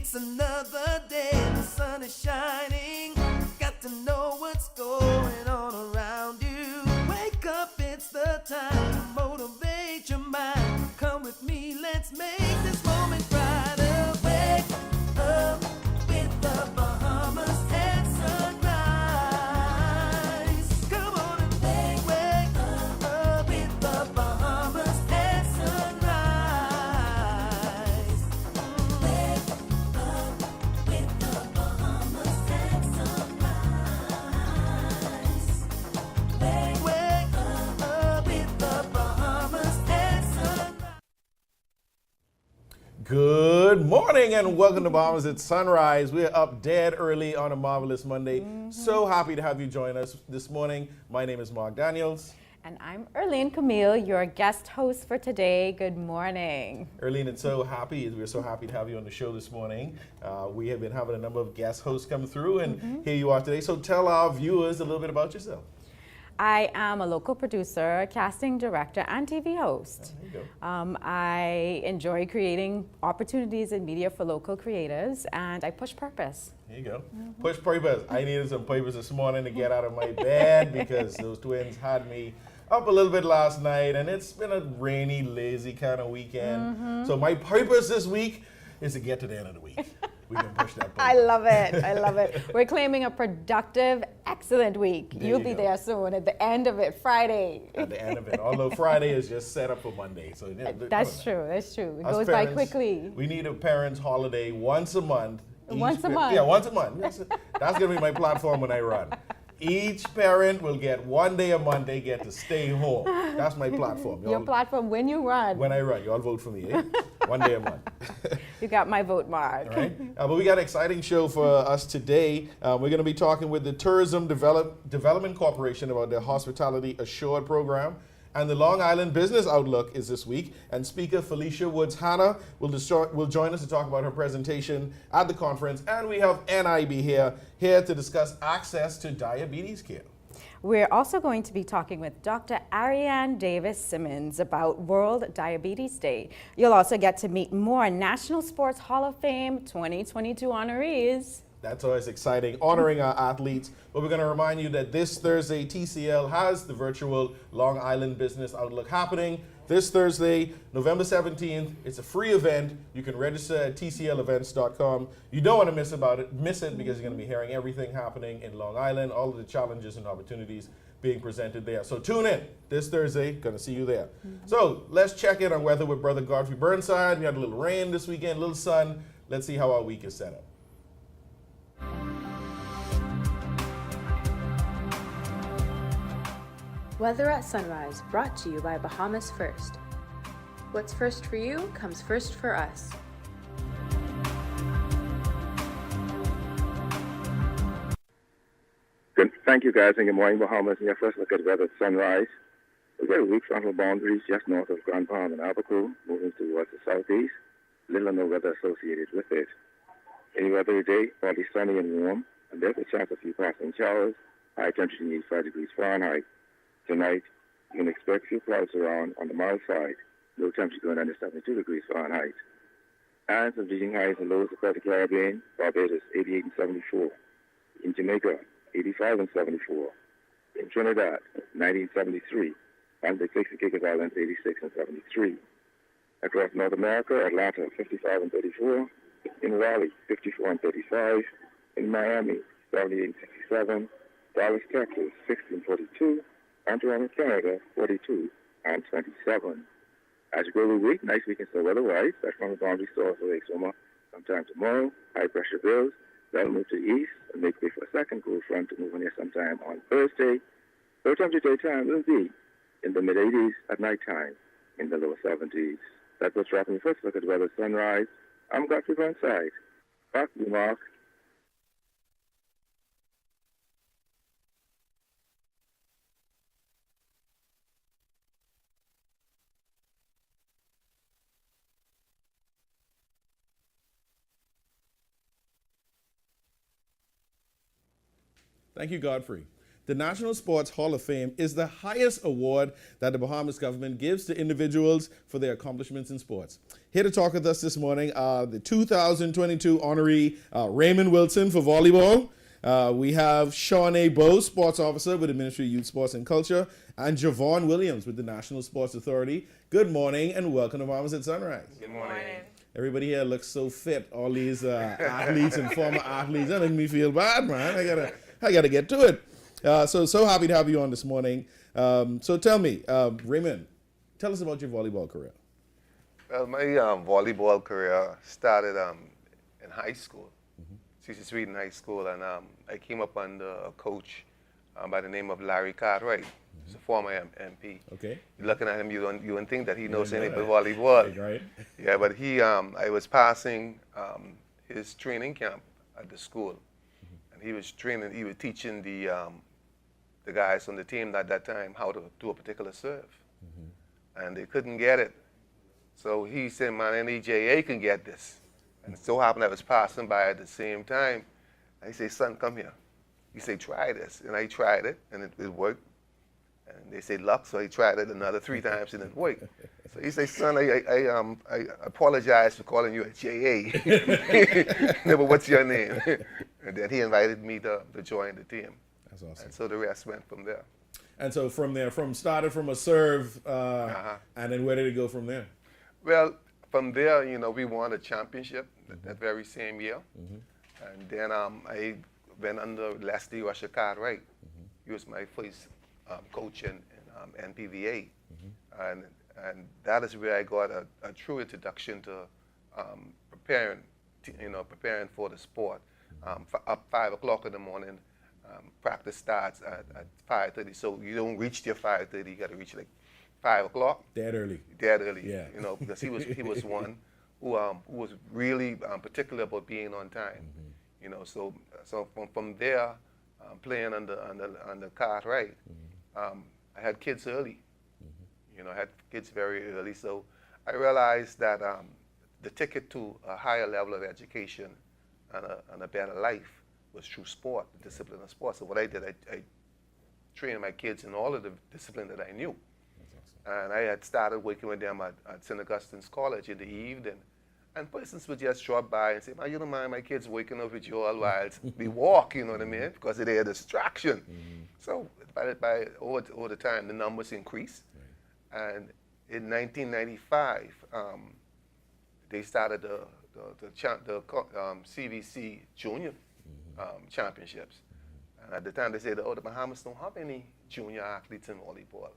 It's another day, the sun is shining. Got to know what's going on around you. Wake up, it's the time to motivate your mind. Come with me, let's make this moment brighter. Wake up with the Bahamas at sunrise. Come on and wake up with the Bahamas at sunrise. Wake up with the Bahamas at sunrise. Wake up with the Bahamas at sunrise. Good morning and welcome to Bahamas at Sunrise. We're up dead early on a marvelous Monday. So happy to have you join us this morning. My name is Mark Daniels. And I'm Ariane Camille, your guest host for today. Good morning. Arlene, we're so happy to have you on the show this morning. We have been having a number of guest hosts come through, and here you are today. So tell our viewers a little bit about yourself. I am a local producer, casting director, and TV host. There you go. I enjoy creating opportunities in media for local creators, and I push purpose. Here you go. Push papers. I needed some papers this morning to get out of my bed because those twins had me up a little bit last night, and it's been a rainy, lazy kind of weekend. So my purpose this week is to get to the end of the week. We can push that button. I love it. I love it. We're claiming a productive, excellent week. There You'll you be go. there soon at the end of it, Friday. At the end of it. Although Friday is just set up for Monday. So yeah, That's true. That's true. It Us goes by parents, quickly. We need a parents' holiday once a month. Once a pa- month. Yeah, once a month. That's going to be my platform when I run. Each parent will get one day a month they get to stay home. That's my platform. Your platform when you run. When I run, you all vote for me, eh? One day a month. You got my vote, Mark. All right. But we got an exciting show for us today. We're going to be talking with the Tourism Development Corporation about their Hospitality Assured program. And the Long Island Business Outlook is this week. And speaker Phylicia Woods-Hanna will join us to talk about her presentation at the conference. And we have NIB here to discuss access to diabetes care. We're also going to be talking with Dr. Ariane Davis-Simmons about World Diabetes Day. You'll also get to meet more National Sports Hall of Fame 2022 honorees. That's always exciting, honoring our athletes. But we're going to remind you that this Thursday, TCL has the virtual Long Island Business Outlook happening. This Thursday, November 17th. It's a free event. You can register at tclevents.com. You don't want to miss it because you're going to be hearing everything happening in Long Island, all of the challenges and opportunities being presented there. So tune in this Thursday. Going to see you there. So let's check in on weather with Brother Godfrey Burnside. We had a little rain this weekend, a little sun. Let's see how our week is set up. Weather at Sunrise, brought to you by Bahamas First. What's first for you comes first for us. Good. Thank you, guys, and good morning, Bahamas. And your first look at weather at sunrise. We've got a weak frontal boundaries just north of Grand Palm and Albuquerque, moving towards the southeast. Little or no weather associated with it. Any weather today, partly sunny and warm, and there's a chance of a few passing showers. High temperature needs 5 degrees Fahrenheit. Tonight, you can expect a few clouds around on the mild side. Low temperature going under 72 degrees Fahrenheit. And some visiting highs and lows across the Caribbean. Barbados, 88 and 74. In Jamaica, 85 and 74. In Trinidad, 90 and 73. And the Kick Islands, 86 and 73. Across North America, Atlanta, 55 and 34. In Raleigh, 54 and 35. In Miami, 78 and 67. Dallas, Texas, 60 and 42. And Toronto, Canada, 42 and 27. As you go the week, nice weekend still weather-wise. That's from the boundary stores for late summer. Sometime tomorrow, high-pressure bills. That'll move to the east and make way for a second cool front to move in here sometime on Thursday. Low temperature daytime will be in the mid-80s at nighttime, in the lower 70s. That's what's dropping. First look at the weather sunrise. I'm Godfrey Burnside. Back to you, Mark. Thank you, Godfrey. The National Sports Hall of Fame is the highest award that the Bahamas government gives to individuals for their accomplishments in sports. Here to talk with us this morning are the 2022 honoree Raymond Wilson for volleyball. We have Shawnee Bowe, sports officer with the Ministry of Youth, Sports and Culture, and Javon Williams with the National Sports Authority. Good morning and welcome to Bahamas at Sunrise. Good morning. Everybody here looks so fit. All these athletes and former athletes. That makes me feel bad, man. I gotta get to it. So happy to have you on this morning. So tell me, Raymond, tell us about your volleyball career. Well, my volleyball career started in high school, CC Street in high school, and I came up under a coach by the name of Larry Cartwright. He's a former MP. Okay. You're looking at him, you don't think that he knows anything about volleyball. Right. Yeah, but I was passing his training camp at the school, and he was teaching the guys on the team at that time how to do a particular serve, and they couldn't get it. So he said, "Man, any JA can get this." And it so happened I was passing by at the same time. I say, "Son, come here." He said, "Try this," and I tried it, and it worked. And they said luck, so I tried it another 3 times and it worked. So he said, "Son, I apologize for calling you a JA. Yeah, but what's your name?" And then he invited me to join the team. That's awesome. And so the rest went from there. And so started from a serve, and then where did it go from there? Well, from there, we won a championship that very same year. And then I went under Leslie Rusher Cartwright. He was my first coach in NPVA. And that is where I got a true introduction to preparing for the sport. Up 5 o'clock in the morning, practice starts at 5:30. So you don't reach your 5:30, you got to reach like 5 o'clock. Dead early. Yeah. Because he was one who was really particular about being on time. So from there, playing under Cartwright, I had kids early. I had kids very early. So I realized that the ticket to a higher level of education and a better life was through sport, the discipline of sport. So what I did, I trained my kids in all of the discipline that I knew. And I had started working with them at St. Augustine's College in the evening. And persons would just drop by and say, "Man, you don't mind my kids waking up with you all while we walk," you know what I mean? Because they're a distraction. So by over the time, the numbers increased. And in 1995, they started the CVC Junior Championships. And at the time, they said, "Oh, the Bahamas don't have any junior athletes in volleyball."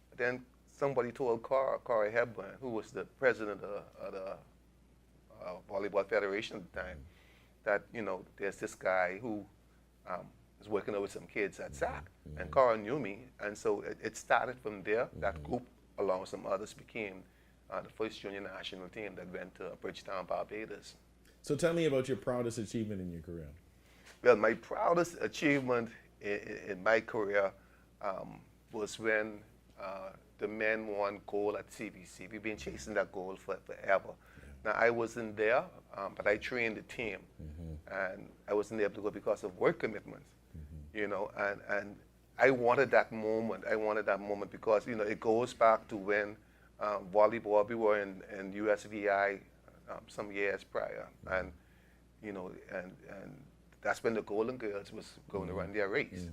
But then somebody told Corey Hepburn, who was the president of the Volleyball Federation at the time, that there's this guy who was working with some kids at SAC, and Corey knew me, and so it started from there. That group, along with some others, became the first junior national team that went to Bridgetown, Barbados. So tell me about your proudest achievement in your career. Well, my proudest achievement in my career was when the men won gold at CBC. We've been chasing that goal forever. Now, I wasn't there, but I trained the team, and I wasn't able to go because of work commitments, and I wanted that moment. I wanted that moment because, it goes back to when volleyball, we were in USVI some years prior, and that's when the Golden Girls was going to run their race,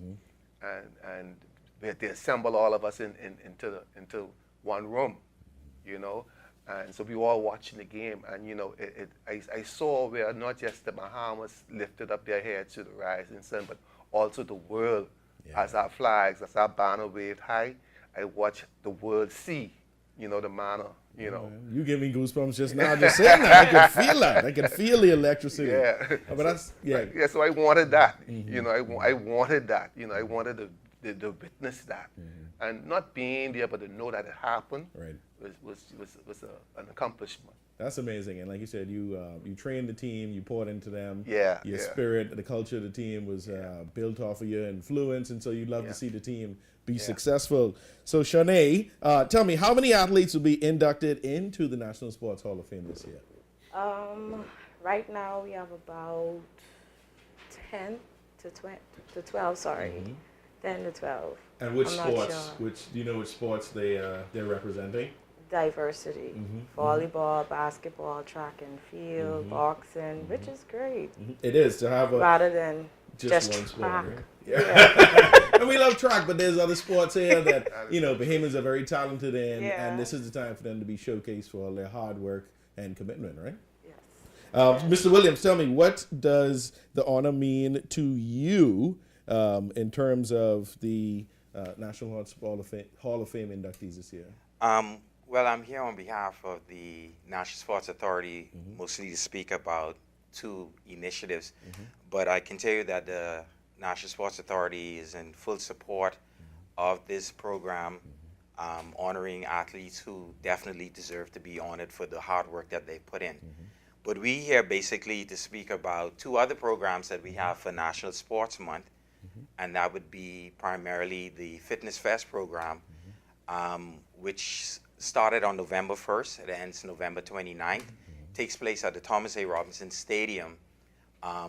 and they assembled all of us into one room, and so we were all watching the game, and I saw where not just the Bahamas lifted up their heads to the rising sun, but also the world, as our flags, as our banner waved high. I watched the world see, the manner, You give me goosebumps just now, just saying that. I can feel that. I can feel the electricity. Yeah. But so I wanted that. I wanted that. I wanted to witness that, and not being there, but to know that it happened. Right. Was an accomplishment. That's amazing. And like you said, you trained the team, you poured into them. Your Yeah. spirit, the culture of the team was built off of your influence, and so you'd love to see the team be successful. So Shawnee, tell me, how many athletes will be inducted into the National Sports Hall of Fame this year? Right now we have about 10 to 12, 10 to 12. And which I'm not sports? sure. Do you know which sports they're representing? Diversity. Volleyball, basketball, track and field, boxing, which is great. It is to have a Rather than just just one sport, track. right? Yeah. And we love track, but there's other sports here that Bahamians are very talented in, Yeah. and this is the time for them to be showcased for all their hard work and commitment, right? Yes. Mr. Williams, tell me, what does the honor mean to you in terms of the National Hall of Fame inductees this year? Well, I'm here on behalf of the National Sports Authority, mostly to speak about two initiatives. But I can tell you that the National Sports Authority is in full support of this program, honoring athletes who definitely deserve to be honored for the hard work that they put in. But we here basically to speak about two other programs that we have for National Sports Month, and that would be primarily the Fitness Fest program, which started on November 1st. It ends November 29th. Takes place at the Thomas A. Robinson Stadium,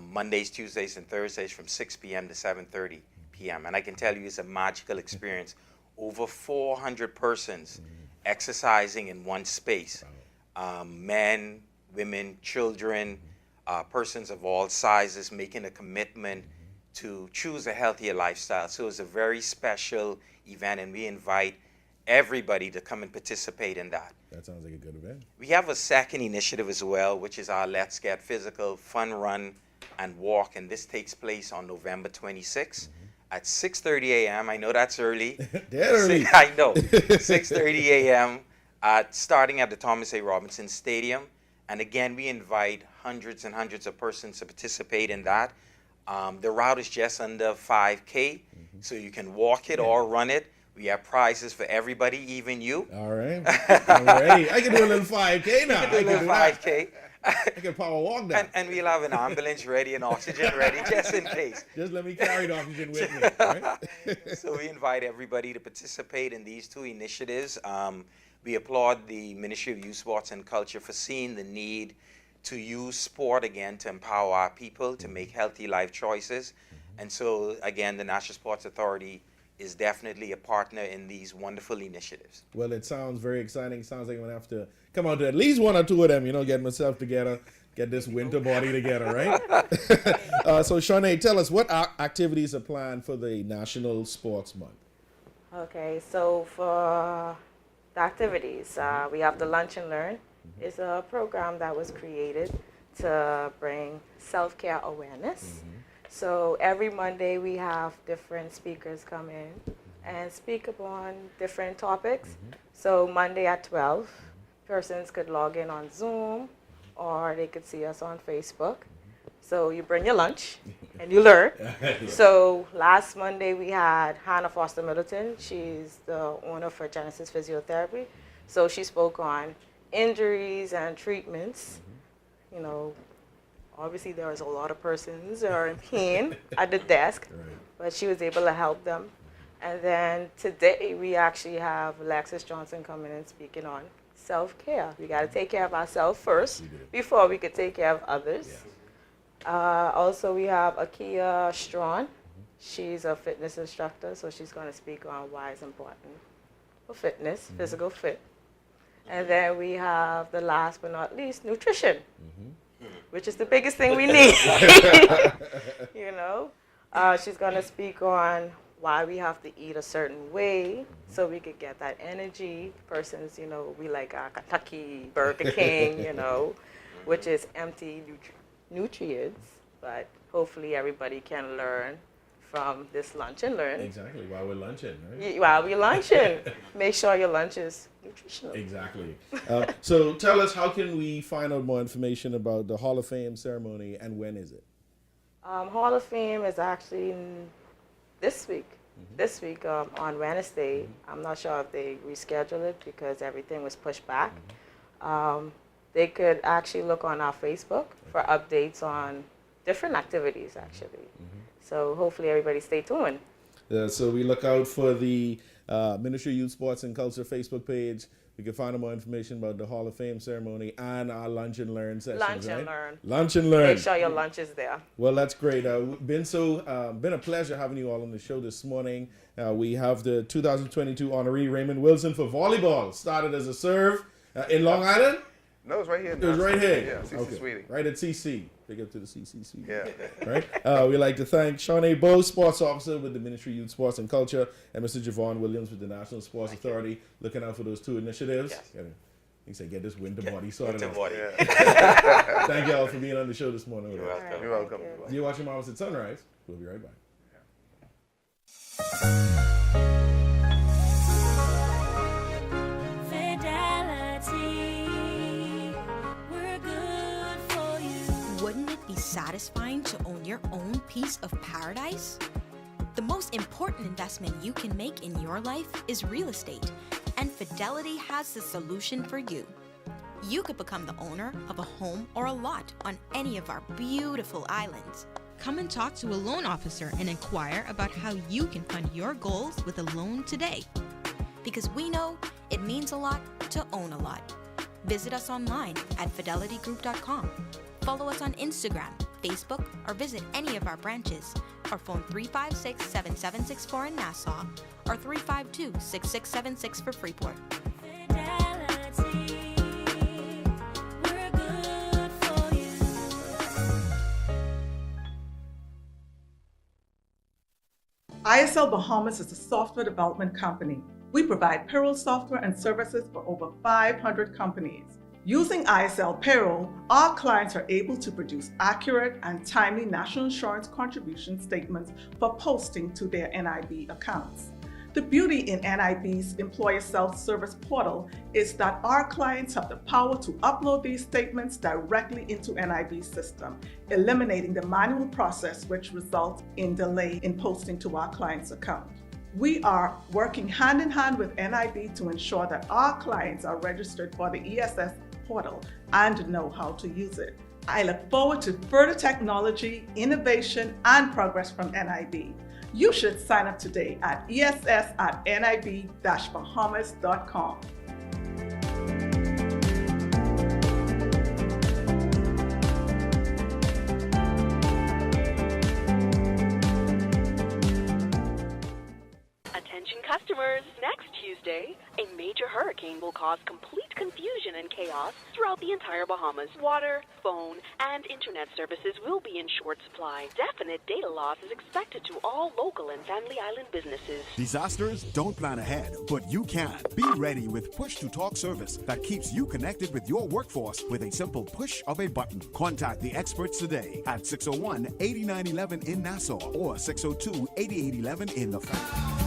Mondays, Tuesdays, and Thursdays from 6 p.m. to 7:30 p.m. And I can tell you it's a magical experience. Over 400 persons exercising in one space. Men, women, children, persons of all sizes making a commitment to choose a healthier lifestyle. So it's a very special event, and we invite everybody to come and participate in that. That sounds like a good event. We have a second initiative as well, which is our Let's Get Physical Fun Run and Walk, and this takes place on November 26th at 6:30 a.m. I know that's early. Dead early. I know. 6:30 a.m. Starting at the Thomas A. Robinson Stadium. And again, we invite hundreds and hundreds of persons to participate in that. The route is just under 5K, so you can walk it or run it. We have prizes for everybody, even you. All right. I'm ready. I can do a little 5K now. You can do a little 5K. I can power walk that. And we'll have an ambulance ready and oxygen ready, just in case. Just let me carry the oxygen with me. Right? So we invite everybody to participate in these two initiatives. We applaud the Ministry of Youth, Sports and Culture for seeing the need to use sport again to empower our people to make healthy life choices. And so, again, the National Sports Authority is definitely a partner in these wonderful initiatives. Well, it sounds very exciting. It sounds like I'm going to have to come out to at least one or two of them, get myself together, get this winter body together, right? So, Shanae, tell us, what activities are planned for the National Sports Month? Okay, so for the activities, we have the Lunch and Learn. It's a program that was created to bring self-care awareness. So every Monday we have different speakers come in and speak upon different topics. So Monday at 12, persons could log in on Zoom or they could see us on Facebook. So you bring your lunch and you learn. So last Monday we had Hannah Foster Middleton. She's the owner for Genesis Physiotherapy. So she spoke on injuries and treatments. Obviously there was a lot of persons who are in pain at the desk, but she was able to help them. And then today we actually have Alexis Johnson coming and speaking on self-care. We got to take care of ourselves first before we could take care of others. Also we have Akia Strawn. She's a fitness instructor, so she's going to speak on why it's important for fitness, physical fit. And then we have the last but not least, nutrition. Which is the biggest thing we need. She's going to speak on why we have to eat a certain way so we could get that energy. Persons, we like Kentucky, Burger King, which is empty nutrients. But hopefully everybody can learn from this Lunch and Learn. Exactly, while we're lunching, right? While we're lunching. Make sure your lunch is nutritional. Exactly. So tell us, how can we find out more information about the Hall of Fame ceremony, and when is it? Hall of Fame is actually this week. This week on Wednesday. I'm not sure if they rescheduled it because everything was pushed back. They could actually look on our Facebook for updates on different activities, actually. So hopefully everybody stay tuned. So we look out for the Ministry of Youth, Sports and Culture Facebook page You can find out more information about the Hall of Fame ceremony and our Lunch and Learn sessions, Lunch right? and Learn. Lunch and Learn. Make sure your lunch is there. Well, that's great. Been a pleasure having you all on the show this morning. We have the 2022 honoree Raymond Wilson for volleyball. Started as a serve in Long Island. No, it's right here. It was right here. Yeah, CC Sweetie. Right at CC. Big up to the CCC. Yeah. Right. We'd like to thank Shawnee Bowe, Sports Officer with the Ministry of Youth, Sports and Culture, and Mr. Javon Williams with the National Sports Authority, looking out for those two initiatives. Yes. You say get this winter body sorted Winter out. body. Thank y'all for being on the show this morning. You're welcome. You're welcome. You're watching Mamas at Sunrise. We'll be right back. Wouldn't it be satisfying to own your own piece of paradise? The most important investment you can make in your life is real estate, and Fidelity has the solution for you. You could become the owner of a home or a lot on any of our beautiful islands. Come and talk to a loan officer and inquire about how you can fund your goals with a loan today. Because we know it means a lot to own a lot. Visit us online at fidelitygroup.com. Follow us on Instagram, Facebook, or visit any of our branches, or phone 356-7764 in Nassau, or 352-6676 for Freeport. ISL Bahamas is a software development company. We provide payroll software and services for over 500 companies. Using ISL Payroll, our clients are able to produce accurate and timely national insurance contribution statements for posting to their NIB accounts. The beauty in NIB's employer self-service portal is that our clients have the power to upload these statements directly into NIB's system, eliminating the manual process which results in delay in posting to our client's account. We are working hand in hand with NIB to ensure that our clients are registered for the ESS portal and know how to use it. I look forward to further technology, innovation, and progress from NIB. You should sign up today at ess@nib-bahamas.com. Attention customers, next Tuesday, a major hurricane will cause complete confusion and chaos throughout the entire Bahamas. Water, phone, and internet services will be in short supply. Definite data loss is expected to all local and family island businesses. Disasters don't plan ahead, but you can. Be ready with push-to-talk service that keeps you connected with your workforce with a simple push of a button. Contact the experts today at 601-8911 in Nassau or 602-8811 in the family.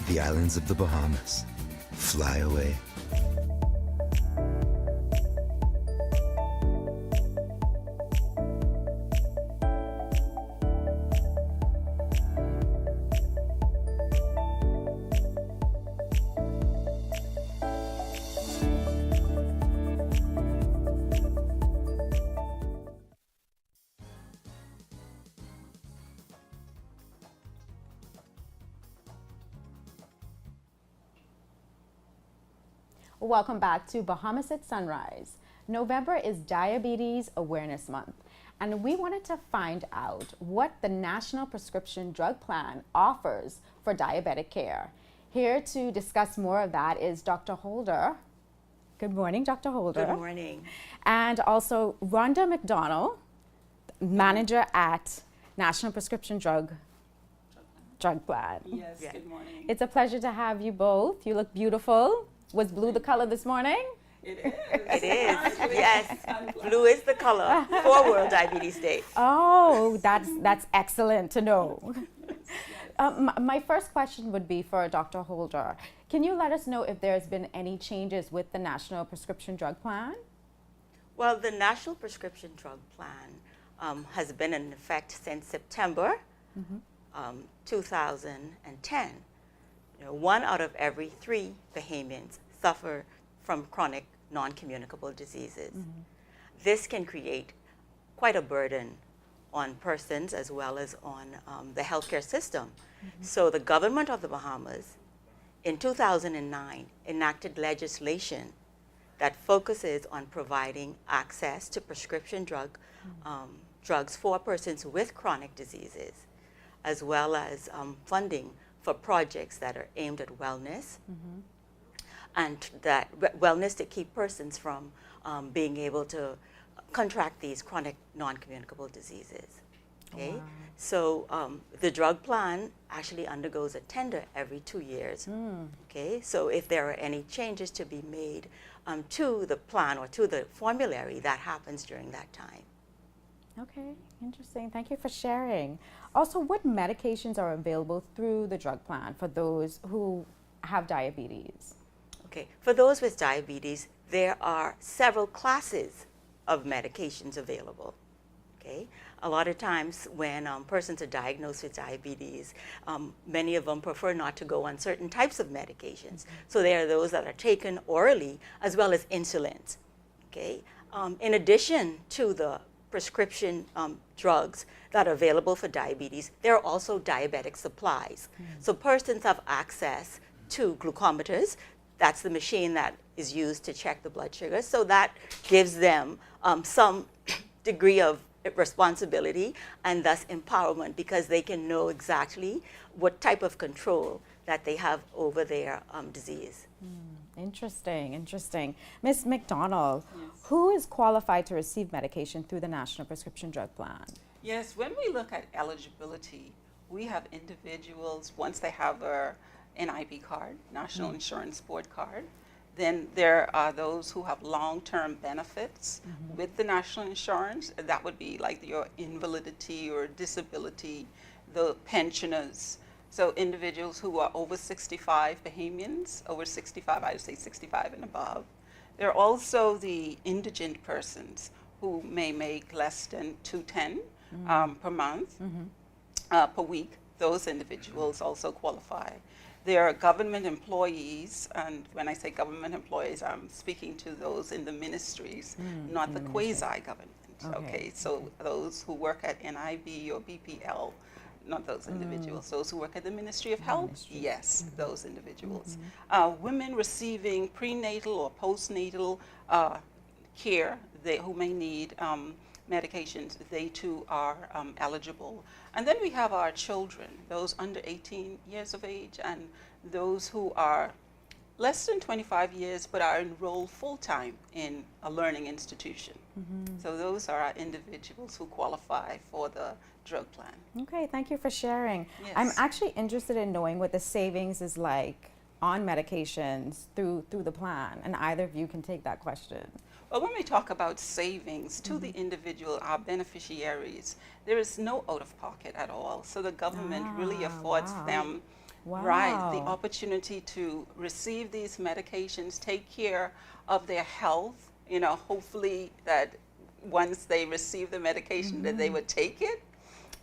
The islands of the Bahamas. Fly away. Welcome back to Bahamas at Sunrise. November is Diabetes Awareness Month, and we wanted to find out what the National Prescription Drug Plan offers for diabetic care. Here to discuss more of that is Dr. Holder. Good morning, Dr. Holder. Good morning. And also Rhonda McDonald, manager at National Prescription Drug Plan. Yes, good morning. It's a pleasure to have you both. You look beautiful. Was blue the color this morning? It is. It is, yes. Blue is the color for World Diabetes Day. Oh, that's excellent to know. My first question would be for Dr. Holder. Can you let us know if there's been any changes with the National Prescription Drug Plan? Well, the National Prescription Drug Plan has been in effect since September 2010. You know, 1 out of every 3 Bahamians suffer from chronic non-communicable diseases. This can create quite a burden on persons as well as on the healthcare system. So the government of the Bahamas in 2009 enacted legislation that focuses on providing access to prescription drugs for persons with chronic diseases, as well as funding for projects that are aimed at wellness, and that wellness to keep persons from being able to contract these chronic non-communicable diseases. Okay, wow. So the drug plan actually undergoes a tender every 2 years. Okay, so if there are any changes to be made to the plan or to the formulary, that happens during that time. Okay, interesting. Thank you for sharing. Also, what medications are available through the drug plan for those who have diabetes? Okay, for those with diabetes, there are several classes of medications available. Okay, a lot of times when persons are diagnosed with diabetes, many of them prefer not to go on certain types of medications. So there are those that are taken orally as well as insulins. Okay, in addition to the prescription drugs that are available for diabetes, there are also diabetic supplies. So persons have access to glucometers. That's the machine that is used to check the blood sugar. So that gives them some degree of responsibility and thus empowerment, because they can know exactly what type of control that they have over their disease. Interesting, interesting. Ms. McDonald, who is qualified to receive medication through the National Prescription Drug Plan? Yes, when we look at eligibility, we have individuals, once they have their NIB card, National Insurance Board card, then there are those who have long-term benefits with the national insurance. That would be like your invalidity or disability, the pensioners. So individuals who are over 65, Bahamians, over 65, I would say 65 and above. There are also the indigent persons who may make less than $210 per month, per week. Those individuals also qualify. There are government employees, and when I say government employees, I'm speaking to those in the ministries, not the quasi-government. Okay, so those who work at NIB or BPL, not those individuals. Those who work at the Ministry of Health, yes, those individuals. Women receiving prenatal or postnatal care, who may need medications, they too are eligible. And then we have our children, those under 18 years of age and those who are less than 25 years but are enrolled full-time in a learning institution. So those are our individuals who qualify for the drug plan. Okay, thank you for sharing. Yes. I'm actually interested in knowing what the savings is like on medications through the plan, and either of you can take that question. Well, when we talk about savings to the individual, our beneficiaries, there is no out-of-pocket at all. So the government really affords them right, the opportunity to receive these medications, take care of their health, you know, hopefully that once they receive the medication that they would take it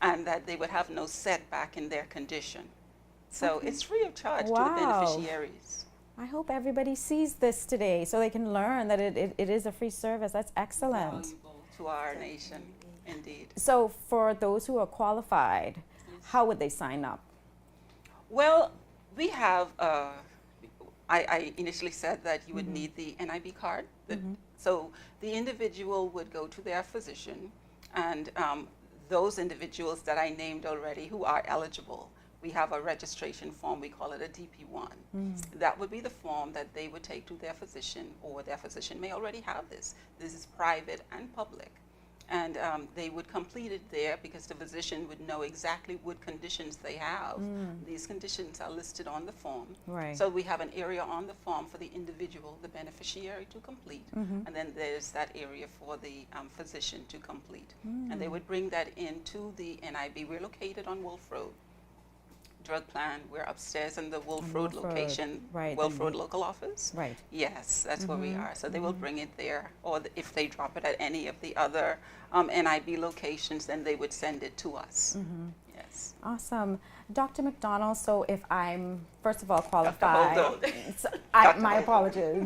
and that they would have no setback in their condition. So it's free of charge to the beneficiaries. I hope everybody sees this today so they can learn that it is a free service. That's excellent. Valuable to our nation, indeed. So for those who are qualified, how would they sign up? Well, we have, I initially said that you would need the NIB card. So the individual would go to their physician, and those individuals that I named already who are eligible, we have a registration form, we call it a DP1. That would be the form that they would take to their physician, or their physician may already have this. This is private and public. And they would complete it there because the physician would know exactly what conditions they have. These conditions are listed on the form. Right. So we have an area on the form for the individual, the beneficiary, to complete. And then there's that area for the physician to complete. And they would bring that into the NIB. We're located on Wolf Road. drug plan. We're upstairs in the Wolf Road location, right, Wolf Road local office. Right. Yes, that's where we are. So they will bring it there, or if they drop it at any of the other NIB locations, then they would send it to us. Yes. Awesome. Dr. McDonald, so if I'm, first of all, Holden. qualified,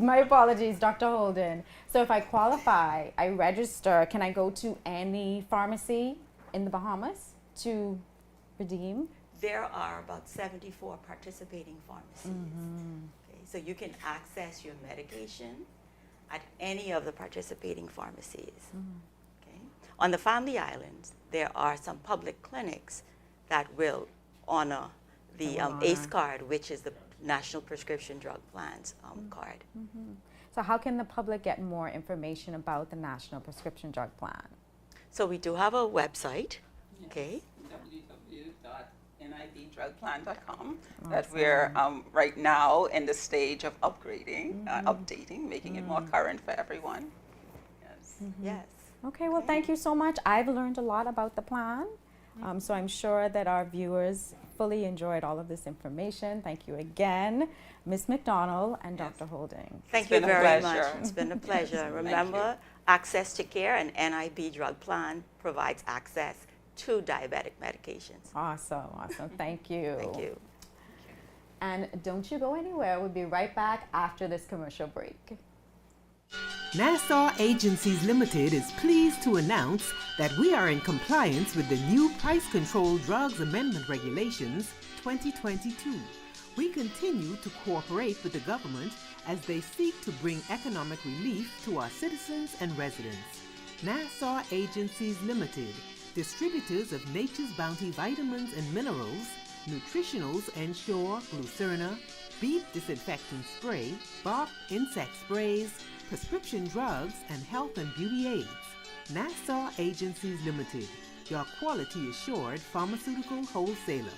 my apologies, Dr. Holden. So if I qualify, I register, can I go to any pharmacy in the Bahamas to redeem? There are about 74 participating pharmacies. Okay, so you can access your medication at any of the participating pharmacies. Okay. On the Family Islands, there are some public clinics that will honor the ACE card, which is the National Prescription Drug Plans card. So how can the public get more information about the National Prescription Drug Plan? So we do have a website, okay? www.nibdrugplan.com that we're right now in the stage of upgrading, updating, making it more current for everyone. Yes. Yes. Okay, well, thank you so much. I've learned a lot about the plan. So I'm sure that our viewers fully enjoyed all of this information. Thank you again, Ms. McDonald and Dr. Holding. Thank you very much. It's been a pleasure. Remember, access to care and NIB drug plan provides access to diabetic medications. Awesome, awesome. Thank you. Thank you. And don't you go anywhere. We'll be right back after this commercial break. Nassau Agencies Limited is pleased to announce that we are in compliance with the new Price Control Drugs Amendment Regulations 2022. We continue to cooperate with the government as they seek to bring economic relief to our citizens and residents. Nassau Agencies Limited, distributors of Nature's Bounty vitamins and minerals, nutritionals Ensure, Glucerna, beef disinfectant spray, bark insect sprays, prescription drugs, and health and beauty aids. Nassau Agencies Limited, your quality assured pharmaceutical wholesaler.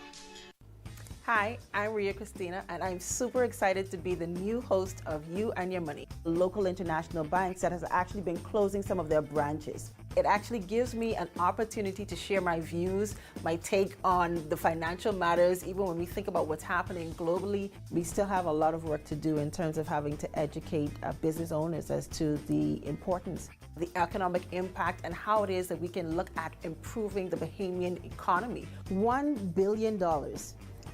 Hi, I'm Ria Christina, and I'm super excited to be the new host of You and Your Money, local international banks that has actually been closing some of their branches. It actually gives me an opportunity to share my views, my take on the financial matters. Even when we think about what's happening globally, we still have a lot of work to do in terms of having to educate business owners as to the importance, the economic impact, and how it is that we can look at improving the Bahamian economy. $1 billion.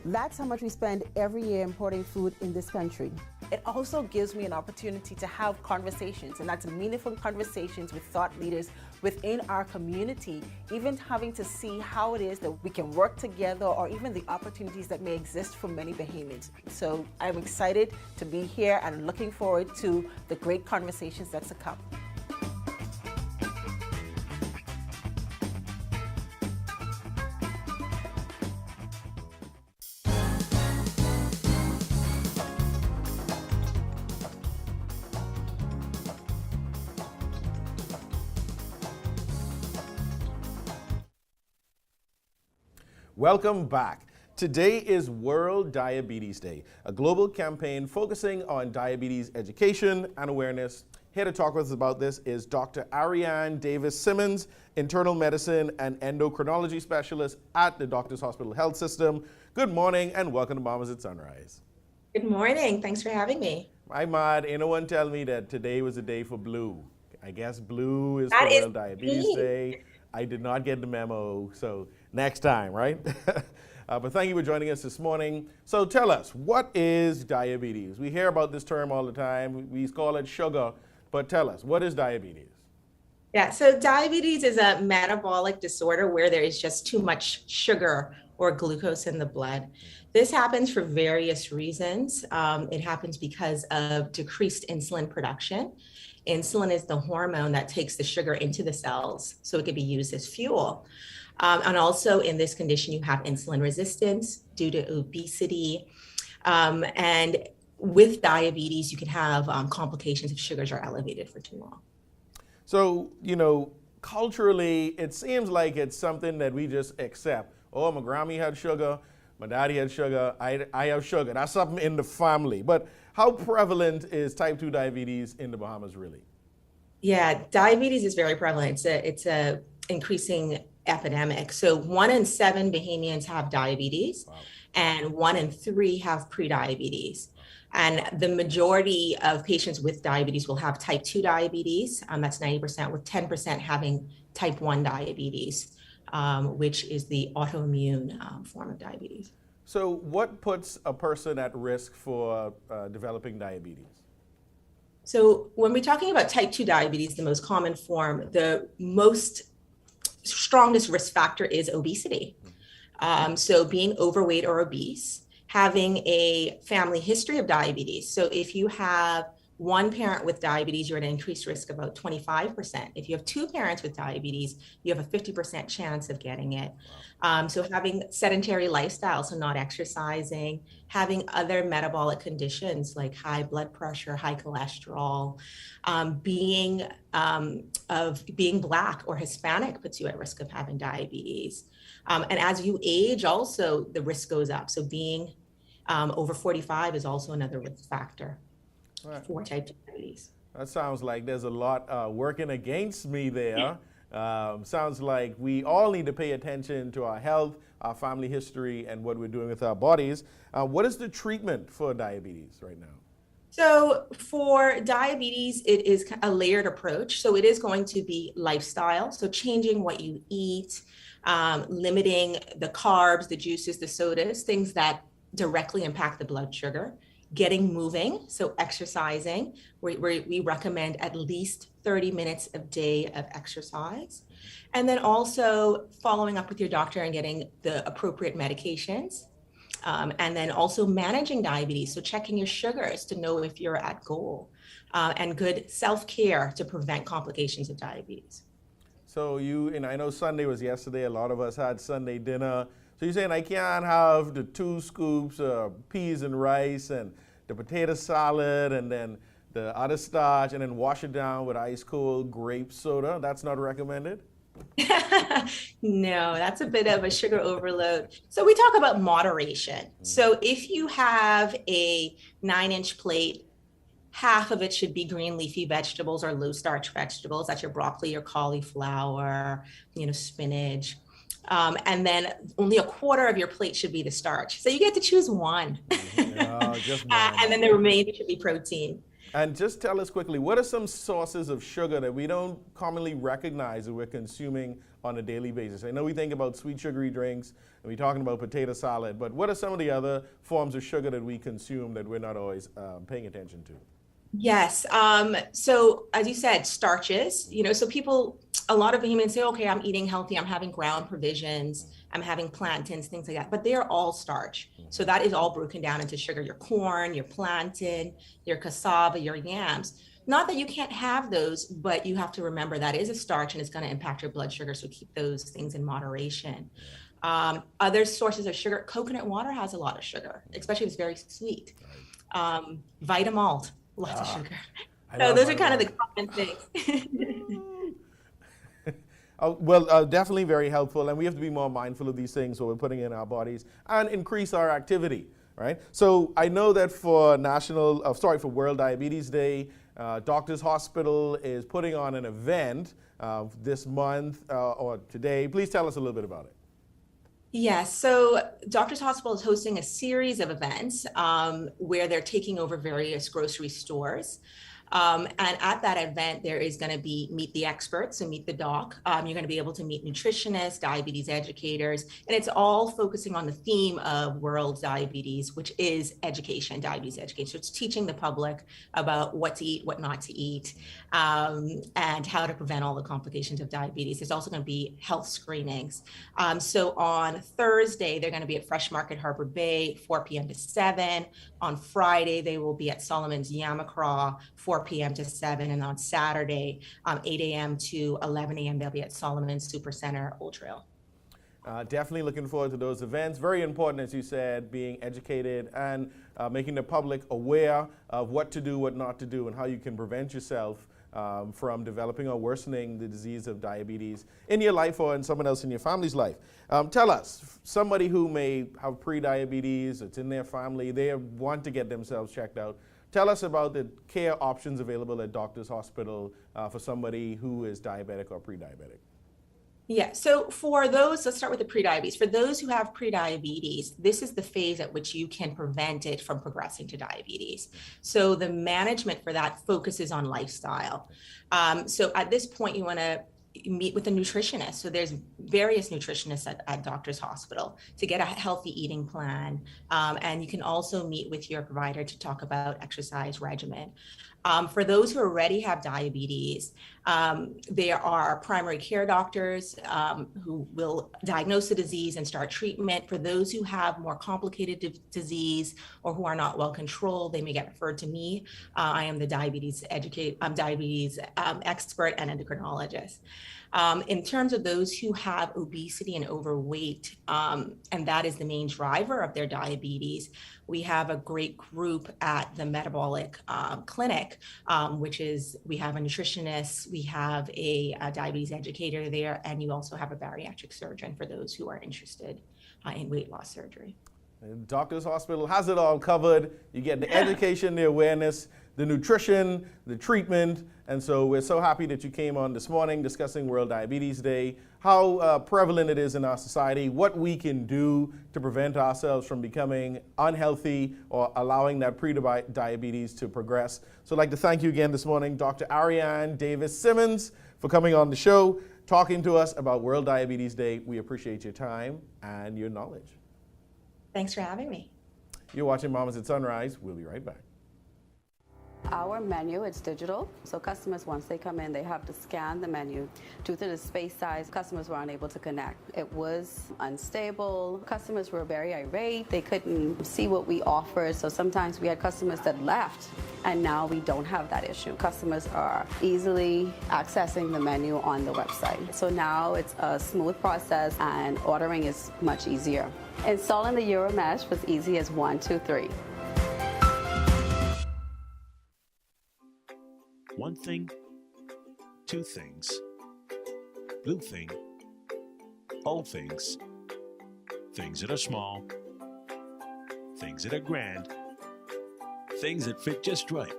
That's how much we spend every year importing food in this country. It also gives me an opportunity to have conversations, and that's meaningful conversations with thought leaders within our community, even having to see how it is that we can work together, or even the opportunities that may exist for many Bahamians. So I'm excited to be here and looking forward to the great conversations that's to come. Welcome back. Today is World Diabetes Day, a global campaign focusing on diabetes education and awareness. Here to talk with us about this is Dr. Ariane Davis-Simmons, internal medicine and endocrinology specialist at the Doctors Hospital Health System. Good morning and welcome to Bahamas at Sunrise. Good morning. Thanks for having me. My Mad, anyone tell me that today was a day for blue? I guess blue is That for is World Diabetes me. Day. I did not get the memo, so next time, right? But thank you for joining us this morning. So tell us, what is diabetes? We hear about this term all the time. We call it sugar, but tell us, what is diabetes? Yeah, so diabetes is a metabolic disorder where there is just too much sugar or glucose in the blood. This happens for various reasons. It happens because of decreased insulin production. Insulin is the hormone that takes the sugar into the cells, so it can be used as fuel. And also in this condition, you have insulin resistance due to obesity. And with diabetes, you can have complications if sugars are elevated for too long. So, you know, culturally, it seems like it's something that we just accept. Oh, my Grammy had sugar, my daddy had sugar, I have sugar. That's something in the family. But how prevalent is type 2 diabetes in the Bahamas really? Yeah, diabetes is very prevalent. It's a increasing epidemic. So 1 in 7 Bahamians have diabetes. Wow. and 1 in 3 have prediabetes. And the majority of patients with diabetes will have type 2 diabetes, that's 90%, with 10% having type 1 diabetes, which is the autoimmune form of diabetes. So what puts a person at risk for developing diabetes? So when we're talking about type 2 diabetes, the most common form, the most strongest risk factor is obesity. So being overweight or obese, having a family history of diabetes. So if you have one parent with diabetes, you're at an increased risk of about 25%. If you have 2 parents with diabetes, you have a 50% chance of getting it. So having sedentary lifestyle, so not exercising, having other metabolic conditions like high blood pressure, high cholesterol, being Black or Hispanic puts you at risk of having diabetes. And as you age, also the risk goes up. So being over 45 is also another risk factor for type 2 diabetes. That sounds like there's a lot working against me there. Sounds like we all need to pay attention to our health, our family history, and what we're doing with our bodies. What is the treatment for diabetes right now? So for diabetes, it is a layered approach. So it is going to be lifestyle. So changing what you eat, limiting the carbs, the juices, the sodas, things that directly impact the blood sugar, getting moving, so exercising. We recommend at least 30 minutes a day of exercise. And then also following up with your doctor and getting the appropriate medications. And then also managing diabetes, so checking your sugars to know if you're at goal, and good self-care to prevent complications of diabetes. So and I know Sunday was yesterday, a lot of us had Sunday dinner. So you're saying I can't have the 2 scoops of peas and rice and the potato salad and then the other starch and then wash it down with ice cold grape soda? That's not recommended? No, that's a bit of a sugar overload. So we talk about moderation. So if you have a 9-inch plate, half of it should be green leafy vegetables or low starch vegetables. That's your broccoli, your cauliflower, spinach. And then only a quarter of your plate should be the starch. So you get to choose one. Just one. And then the remainder should be protein. And just tell us quickly, what are some sources of sugar that we don't commonly recognize that we're consuming on a daily basis? I know we think about sweet sugary drinks and we're talking about potato salad, but what are some of the other forms of sugar that we consume that we're not always paying attention to? Yes. So as you said, starches, so a lot of humans say, okay, I'm eating healthy, I'm having ground provisions, I'm having plantains, things like that, but they are all starch. So that is all broken down into sugar, your corn, your plantain, your cassava, your yams. Not that you can't have those, but you have to remember that is a starch and it's going to impact your blood sugar. So keep those things in moderation. Other sources of sugar, coconut water has a lot of sugar, especially if it's very sweet. Vitamalt. Lots of sugar. So those are kind of the common things. Definitely very helpful, and we have to be more mindful of these things when we're putting in our bodies and increase our activity, right? So I know that for World Diabetes Day, Doctors Hospital is putting on an event this month or today. Please tell us a little bit about it. Yes, so Doctors Hospital is hosting a series of events where they're taking over various grocery stores. And at that event, there is going to be Meet the Experts, so Meet the Doc. You're going to be able to meet nutritionists, diabetes educators, and it's all focusing on the theme of World Diabetes, which is education, diabetes education. So it's teaching the public about what to eat, what not to eat, and how to prevent all the complications of diabetes. There's also going to be health screenings. So on Thursday, they're going to be at Fresh Market Harbor Bay, 4 p.m. to 7. On Friday, they will be at Solomon's Yamacraw, 4 p.m. to 7. And on Saturday, 8 a.m. to 11 a.m., they'll be at Solomon's Supercenter, Old Trail. Definitely looking forward to those events. Very important, as you said, being educated and making the public aware of what to do, what not to do, and how you can prevent yourself from developing or worsening the disease of diabetes in your life or in someone else in your family's life. Tell us, somebody who may have pre-diabetes, it's in their family, they want to get themselves checked out. Tell us about the care options available at Doctors Hospital for somebody who is diabetic or pre-diabetic. Yeah, so for those, let's start with the prediabetes. For those who have prediabetes, this is the phase at which you can prevent it from progressing to diabetes. So the management for that focuses on lifestyle. So at this point, you want to meet with a nutritionist. So there's various nutritionists at Doctor's Hospital to get a healthy eating plan. And you can also meet with your provider to talk about exercise regimen. For those who already have diabetes, there are primary care doctors who will diagnose the disease and start treatment. For those who have more complicated disease or who are not well controlled, they may get referred to me. I am the diabetes expert and endocrinologist. In terms of those who have obesity and overweight, and that is the main driver of their diabetes, we have a great group at the metabolic clinic, which is, we have a nutritionist, we have a diabetes educator there, and you also have a bariatric surgeon for those who are interested in weight loss surgery. And Doctor's Hospital has it all covered. You get the education, the awareness, the nutrition, the treatment. And so we're so happy that you came on this morning discussing World Diabetes Day, how prevalent it is in our society, what we can do to prevent ourselves from becoming unhealthy or allowing that pre-diabetes to progress. So I'd like to thank you again this morning, Dr. Ariane Davis-Simmons, for coming on the show, talking to us about World Diabetes Day. We appreciate your time and your knowledge. Thanks for having me. You're watching Bahamas at Sunrise. We'll be right back. Our menu, it's digital, so customers, once they come in, they have to scan the menu. Due to the space size, customers were unable to connect. It was unstable. Customers were very irate. They couldn't see what we offered, so sometimes we had customers that left, and now we don't have that issue. Customers are easily accessing the menu on the website. So now it's a smooth process, and ordering is much easier. Installing the Euromesh was easy as 1, 2, 3. One thing, two things, blue thing, old things, things that are small, things that are grand, things that fit just right,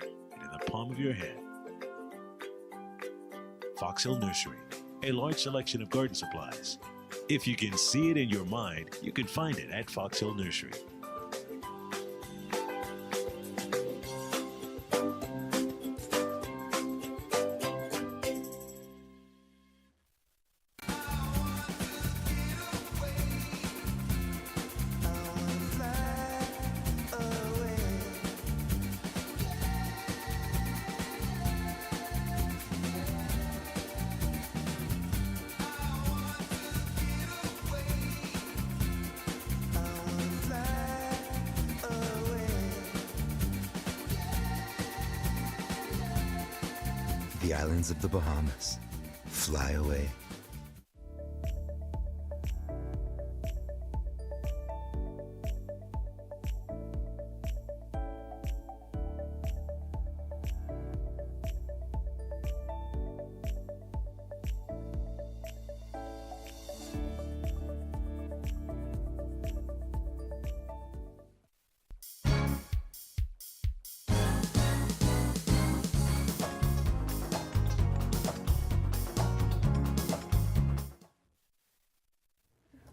and in the palm of your hand. Fox Hill Nursery, a large selection of garden supplies. If you can see it in your mind, you can find it at Fox Hill Nursery. The islands of the Bahamas. Fly away.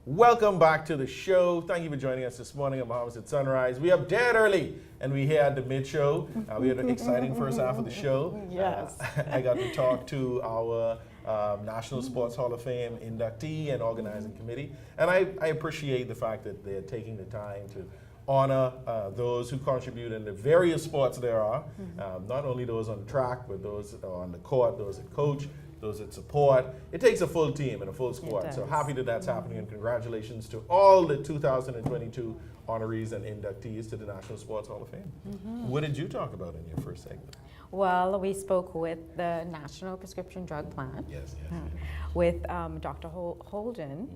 Welcome back to the show. Thank you for joining us this morning on Bahamas at Sunrise. We up dead early, and we here at the mid-show. We had an exciting first half of the show. Yes. I got to talk to our National Sports Hall of Fame inductee and organizing committee, and I appreciate the fact that they're taking the time to honor those who contribute in the various sports there are, not only those on the track, but those that are on the court, those that coach, those that support. It takes a full team and a full squad. So happy that that's happening, and congratulations to all the 2022 honorees and inductees to the National Sports Hall of Fame. What did you talk about in your first segment? Well, we spoke with the National Prescription Drug Plan, with Dr. Holden,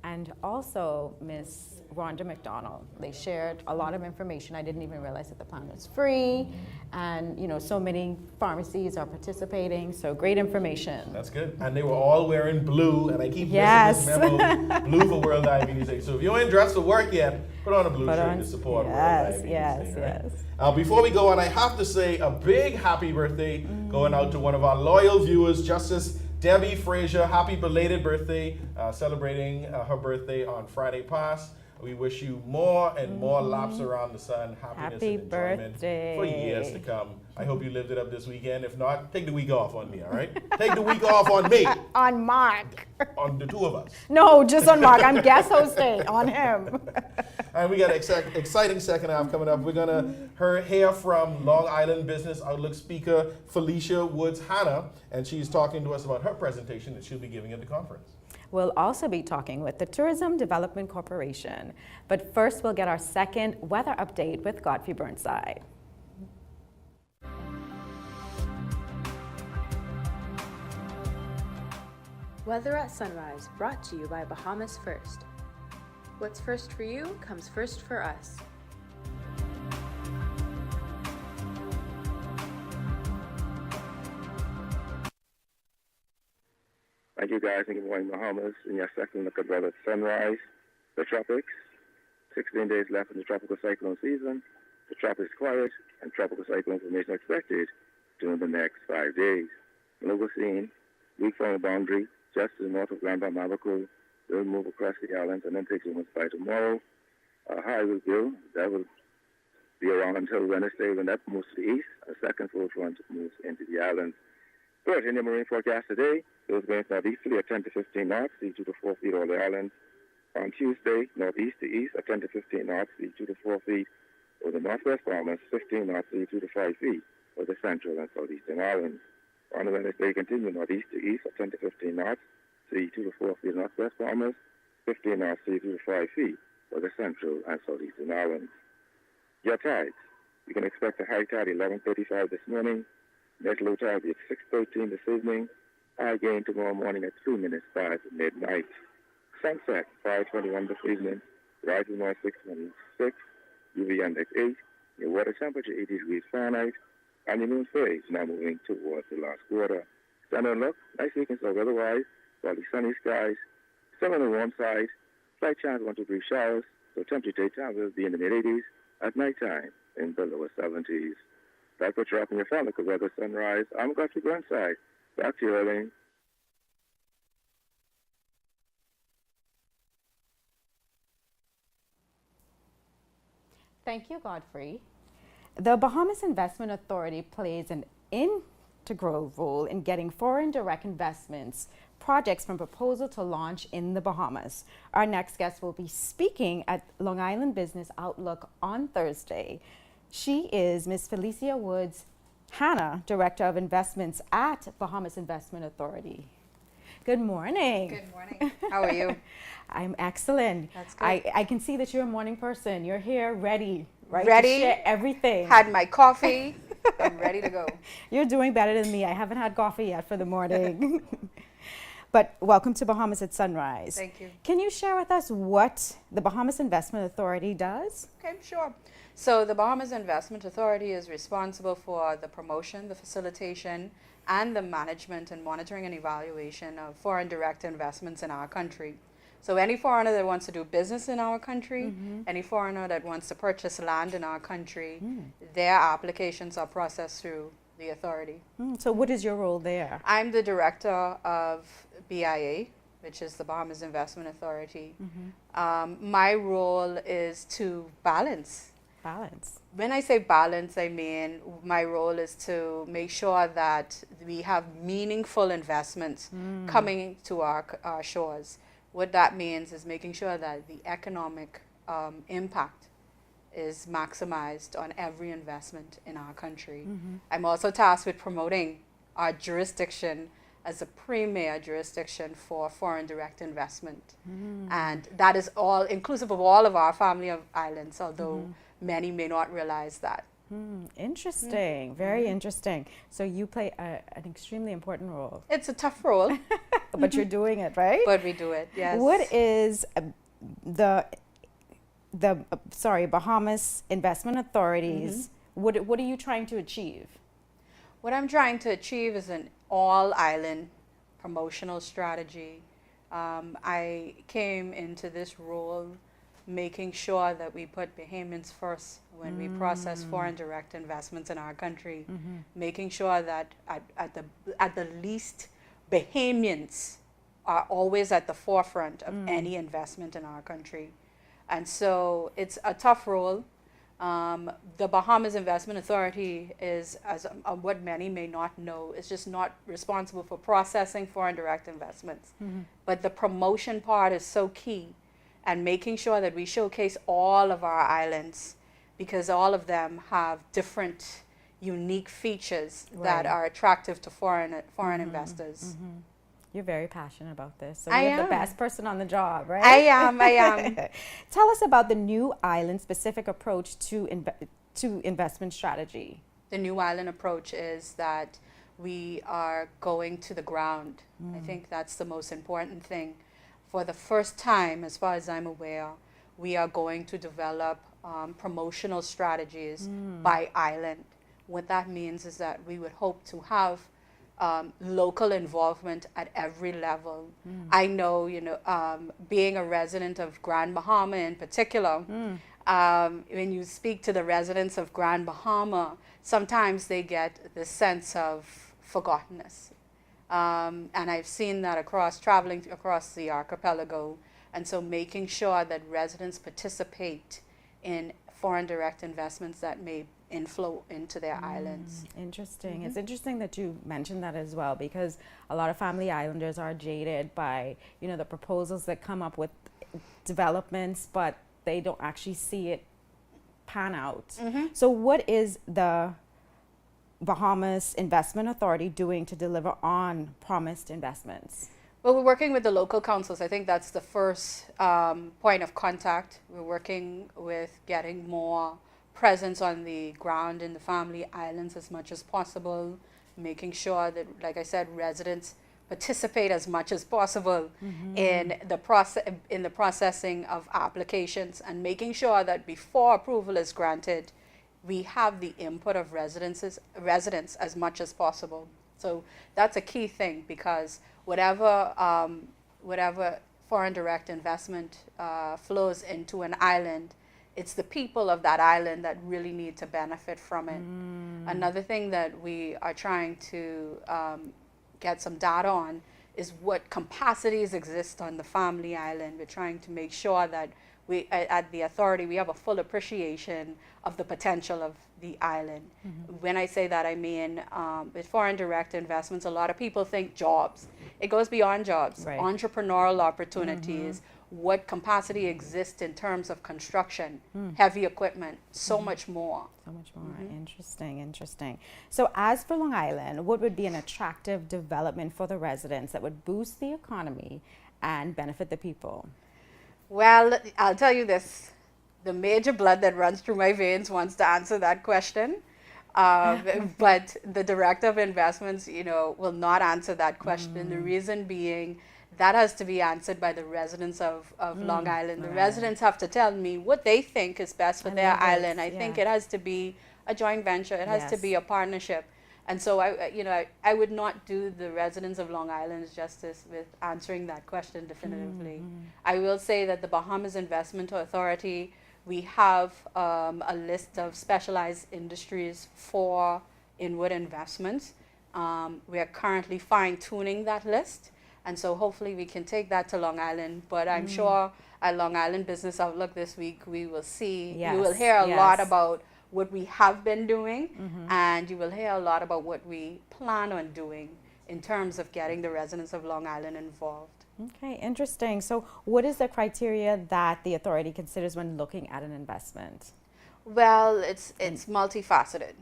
and also Ms. Rhonda McDonald. They shared a lot of information. I didn't even realize that the plan was free, and you know, so many pharmacies are participating, so great information. That's good. And they were all wearing blue, and I keep missing this memo, blue for World Diabetes Day. So if you ain't dressed for work yet, put on a blue shirt to support World Diabetes Day. Right? Before we go on, I have to say a big happy birthday going out to one of our loyal viewers, Justice Debbie Frazier, happy belated birthday, celebrating her birthday on Friday past. We wish you more and more laps around the sun, happiness Happy and enjoyment birthday. for years to come. I hope you lived it up this weekend. If not, take the week off on me, all right? Take the week off on me, On Mark. on the two of us. No, just on Mark. I'm guest hosting on him. And we got an exciting second half coming up. We're going to hear from Long Island Business Outlook speaker Phylicia Woods-Hanna, and she's talking to us about her presentation that she'll be giving at the conference. We'll also be talking with the Tourism Development Corporation. But first, we'll get our second weather update with Godfrey Burnside. Weather at Sunrise, brought to you by Bahamas First. What's first for you comes first for us. Thank you guys, and good morning, Bahamas. In your second look at weather at sunrise, the tropics. 16 days left in the tropical cyclone season. The tropics quiet, and tropical cyclone formation expected during the next 5 days. Local scene, weak frontal boundary, just to the north of Grand Bahama Abaco. They'll move across the islands and then take movements by tomorrow. High will build. That will be around until Wednesday when that moves to the east. A second full front moves into the islands. But in the marine forecast today, those winds northeasterly at 10 to 15 knots, sea 2 to 4 feet over the islands. On Tuesday, northeast to east at 10 to 15 knots, sea 2 to 4 feet over the northwest Bahamas, 15 knots, sea 2 to 5 feet over the central and southeastern islands. On the Wednesday, continue northeast to east at 10 to 15 knots, sea 2 to 4 feet northwest Bahamas, 15 knots, sea 2 to 5 feet over the central and southeastern islands. Your tides. You can expect a high tide 11:35 this morning. Next low tide will be at 6:13 this evening. High gain tomorrow morning at 3 minutes past midnight. Sunset 5:21 this evening. Rising north 6:26. UV index 8. Your water temperature 80 degrees Fahrenheit. And your moon phase now moving towards the last quarter. Sun and look, nice weekend so weather-wise. Partly sunny skies. Still on the warm side. Slight chance of 1 to 3 showers. So temperature daytime will be in the mid-80s. At nighttime in the lower 70s. That's what you're up in your phone. Look at weather sunrise. I'm Godfrey Burnside. Back to you, Ariane. Thank you, Godfrey. The Bahamas Investment Authority plays an integral role in getting foreign direct investments projects from proposal to launch in the Bahamas. Our next guest will be speaking at Long Island Business Outlook on Thursday. She is Ms. Phylicia Woods-Hanna, Director of Investments at Bahamas Investment Authority. Good morning. Good morning. How are you? I'm excellent. That's good. I can see that you're a morning person. You're here ready, right? Ready. To share everything. Had my coffee. I'm ready to go. You're doing better than me. I haven't had coffee yet for the morning. But welcome to Bahamas at Sunrise. Thank you. Can you share with us what the Bahamas Investment Authority does? Okay, sure. So the Bahamas Investment Authority is responsible for the promotion, the facilitation, and the management and monitoring and evaluation of foreign direct investments in our country. So any foreigner that wants to do business in our country, any foreigner that wants to purchase land in our country, their applications are processed through the authority. So what is your role there? I'm the director of BIA, which is the Bahamas Investment Authority. My role is to balance. When I say balance, I mean my role is to make sure that we have meaningful investments coming to our shores. What that means is making sure that the economic impact is maximized on every investment in our country. I'm also tasked with promoting our jurisdiction as a premier jurisdiction for foreign direct investment. And that is all inclusive of all of our family of islands, although many may not realize that. Interesting, very interesting. So you play an extremely important role. It's a tough role. But you're doing it, right? But we do it, yes. What is the Bahamas Investment Authorities, what are you trying to achieve? What I'm trying to achieve is an all-island promotional strategy. I came into this role making sure that we put Bahamians first when we process foreign direct investments in our country, making sure that at the least Bahamians are always at the forefront of any investment in our country. And so it's a tough role. The Bahamas Investment Authority is, as what many may not know, is just not responsible for processing foreign direct investments. But the promotion part is so key, and making sure that we showcase all of our islands, because all of them have different unique features that are attractive to foreign investors. You're very passionate about this. So I you're the am. best person on the job, right? I am. Tell us about the new island-specific approach to investment strategy. The new island approach is that we are going to the ground. I think that's the most important thing. For the first time, as far as I'm aware, we are going to develop promotional strategies by island. What that means is that we would hope to have local involvement at every level. I know, being a resident of Grand Bahama in particular, when you speak to the residents of Grand Bahama, sometimes they get the sense of forgottenness. And I've seen that traveling across the archipelago. And so making sure that residents participate in foreign direct investments that may inflow into their islands. Interesting. It's interesting that you mentioned that as well, because a lot of family islanders are jaded by, the proposals that come up with developments, but they don't actually see it pan out. So what is the Bahamas Investment Authority doing to deliver on promised investments? Well, we're working with the local councils. I think that's the first point of contact. We're working with getting more presence on the ground in the family islands as much as possible, making sure that, like I said, residents participate as much as possible in the processing of applications, and making sure that before approval is granted, we have the input of residents as much as possible. So that's a key thing, because whatever foreign direct investment flows into an island, it's the people of that island that really need to benefit from it. Another thing that we are trying to get some data on is what capacities exist on the family island. We're trying to make sure that we, at the authority, we have a full appreciation of the potential of the island. When I say that, I mean with foreign direct investments, a lot of people think jobs. It goes beyond jobs, entrepreneurial opportunities, what capacity exists in terms of construction, heavy equipment, so much more. So much more. Interesting. So as for Long Island, what would be an attractive development for the residents that would boost the economy and benefit the people? Well, I'll tell you this. The major blood that runs through my veins wants to answer that question. But the Director of Investments, will not answer that question. The reason being, that has to be answered by the residents of Long Island. The residents have to tell me what they think is best for their island. I think it has to be a joint venture. It has to be a partnership. And so I would not do the residents of Long Island justice with answering that question definitively. I will say that the Bahamas Investment Authority, we have a list of specialized industries for inward investments. We are currently fine-tuning that list, and so hopefully we can take that to Long Island. But I'm sure at Long Island Business Outlook this week, we will see, you will hear a lot about what we have been doing, and you will hear a lot about what we plan on doing in terms of getting the residents of Long Island involved. Okay, interesting. So what is the criteria that the authority considers when looking at an investment? Well, it's multifaceted.